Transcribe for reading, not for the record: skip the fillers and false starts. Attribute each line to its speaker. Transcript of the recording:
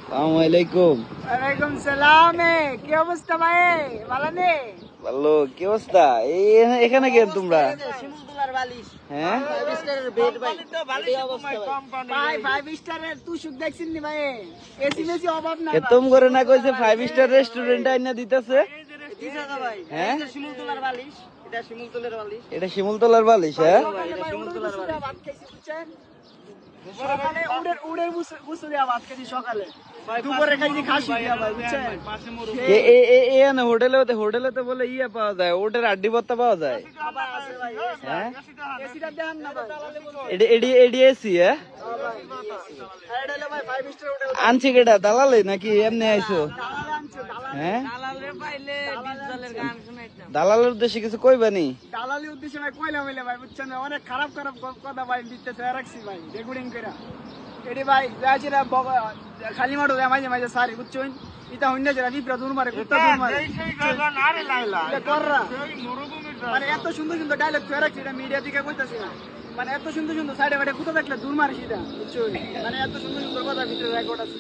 Speaker 1: আসসালামাইকুম।
Speaker 2: ওয়ালাইকুম সালাম। কি অবস্থা ভাই? ভালো নে?
Speaker 1: ভালো। কি অবস্থা? এখানে কেন তোমরা?
Speaker 2: শিমুলতলার বালিশ।
Speaker 1: হ্যাঁ,
Speaker 2: 5 স্টারের বেড ভাই। এই অবস্থা ভাই। 5 স্টারের তুই সুখ দেখছিস নি ভাই? এসি মেসি অভাব না।
Speaker 1: এতম করে না কইছে 5 স্টার রেস্টুরেন্ট আইনা দিতেছে।
Speaker 2: দিছে তো ভাই।
Speaker 1: হ্যাঁ?
Speaker 2: এই যে শিমুলতলার বালিশ। এটা শিমুলতলার বালিশ।
Speaker 1: এটা শিমুলতলার বালিশ। হ্যাঁ,
Speaker 2: এটা শিমুলতলার বালিশ। ভাত খাইছি বুঝছেন? সকালে উড়ের গুসুরিয়া ভাত খাইছি সকালে। দুপুরে খাইছি খাসি দিয়া ভাই বুঝছেন?
Speaker 1: হোটেলে তো বলে ইয়ে পাওয়া যায়, ওটের আড্ডি ভর্তা পাওয়া যায়।
Speaker 2: আবার আছে ভাই।
Speaker 1: হ্যাঁ,
Speaker 2: এসিটা দেন না ভাই।
Speaker 1: এডি এসি। হ্যাঁ,
Speaker 2: আর এটা হলো ভাই 5 স্টার হোটেল।
Speaker 1: আনছি কেটা দালালে নাকি এমনি আইছো?
Speaker 2: দালাল আনছে দালাল।
Speaker 1: হ্যাঁ,
Speaker 2: দালালের পাইলে ডিজেলের গান শুনাইতাম।
Speaker 1: দালালের উদ্দেশ্যে কিছু কইবানি?
Speaker 2: দালালি উদ্দেশ্যে ভাই কইলা হইলে ভাই বুঝছেন অনেক খারাপ খারাপ কথা ভাই দিতেছে রাখছি ভাই রেকর্ডিং করে। এডি ভাই যাইছে না খালি মাঠো মাঝে মাঝে সারি বুঝছেন? ইতা হইনা যারা বিপ্রা দূর মারে কুত্তা দূর মারে। এটা কররা। মানে এত সুন্দর সুন্দর ডায়লগ ফের রাখছি এটা মিডিয়া থেকে কইতাছি না। মানে এত সুন্দর সুন্দর সাইডে বাইডে কুত্তা দেখলে দূর মারে সেটা বুঝছেন? মানে এত সুন্দর সুন্দর কথা ভিতরে রেকর্ড আছে।